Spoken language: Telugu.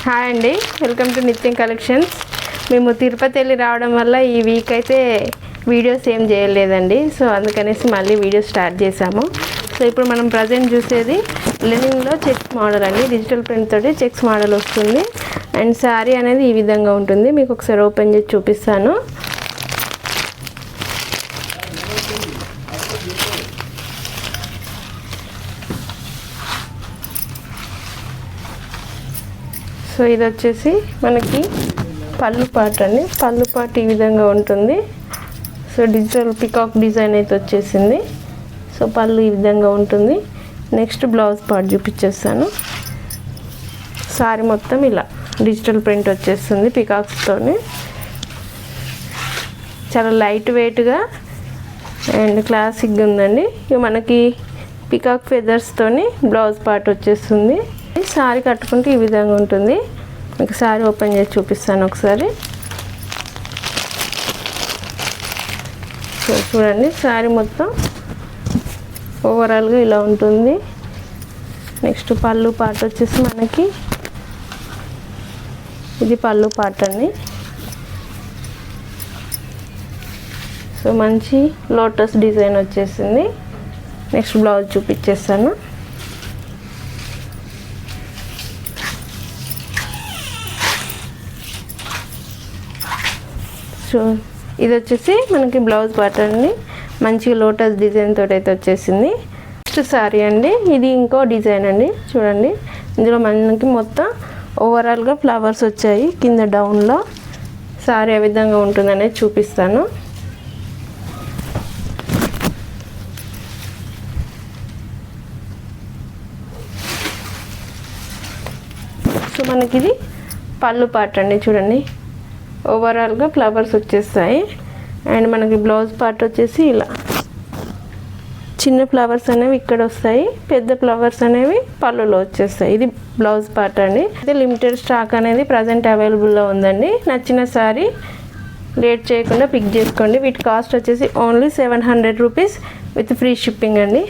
హాయ్ అండి, వెల్కమ్ టు నిత్యం కలెక్షన్స్. మేము తిరుపతి వెళ్ళి రావడం వల్ల ఈ వీక్ అయితే వీడియోస్ ఏం చేయలేదండి. సో అందుకనేసి మళ్ళీ వీడియో స్టార్ట్ చేసాము. సో ఇప్పుడు మనం ప్రజెంట్ చూసేది లెనిన్లో చెక్స్ మోడల్ అండి. డిజిటల్ ప్రింట్ తోటి చెక్స్ మోడల్ వస్తుంది. అండ్ శారీ అనేది ఈ విధంగా ఉంటుంది. మీకు ఒకసారి ఓపెన్ చేసి చూపిస్తాను. సో ఇది వచ్చేసి మనకి పళ్ళు పార్ట్ అండి. పళ్ళు పార్ట్ ఈ విధంగా ఉంటుంది. సో డిజిటల్ పికాక్ డిజైన్ అయితే వచ్చేసింది. సో పళ్ళు ఈ విధంగా ఉంటుంది. నెక్స్ట్ బ్లౌజ్ పార్ట్ చూపించేస్తాను. సారీ మొత్తం ఇలా డిజిటల్ ప్రింట్ వచ్చేస్తుంది పికాక్స్తోని. చాలా లైట్ వెయిట్గా అండ్ క్లాసిక్గా ఉందండి. ఇక మనకి పికాక్ ఫెదర్స్తోని బ్లౌజ్ పార్ట్ వచ్చేస్తుంది. సారీ కట్టుకుంటే ఈ విధంగా ఉంటుంది. మీకు సారీ ఓపెన్ చేసి చూపిస్తాను ఒకసారి. సో చూడండి, సారీ మొత్తం ఓవరాల్గా ఇలా ఉంటుంది. నెక్స్ట్ పళ్ళు పార్ట్ వచ్చేసి మనకి ఇది పళ్ళు పార్ట్ అండి. సో మంచి లోటస్ డిజైన్ వచ్చేసింది. నెక్స్ట్ బ్లౌజ్ చూపించేస్తాను. సో ఇది వచ్చేసి మనకి బ్లౌజ్ పార్ట్ అండి. మంచిగా లోటస్ డిజైన్ తోటి అయితే వచ్చేసింది. నెక్స్ట్ సారీ అండి. ఇది ఇంకో డిజైన్ అండి. చూడండి, ఇందులో మనకి మొత్తం ఓవరాల్గా ఫ్లవర్స్ వచ్చాయి కింద డౌన్లో. సారీ ఏ విధంగా ఉంటుందనేది చూపిస్తాను. సో మనకి ఇది పళ్ళు పార్ట్ అండి. చూడండి, ఓవరాల్గా ఫ్లవర్స్ వచ్చేస్తాయి. అండ్ మనకి బ్లౌజ్ పార్ట్ వచ్చేసి ఇలా చిన్న ఫ్లవర్స్ అనేవి ఇక్కడ వస్తాయి, పెద్ద ఫ్లవర్స్ అనేవి పళ్ళులో వచ్చేస్తాయి. ఇది బ్లౌజ్ పార్ట్ అండి. ఇది లిమిటెడ్ స్టాక్ అనేది ప్రజెంట్ అవైలబుల్లో ఉందండి. నచ్చిన సారీ లేట్ చేయకుండా పిక్ చేసుకోండి. వీటి కాస్ట్ వచ్చేసి only 700 rupees with free shipping అండి.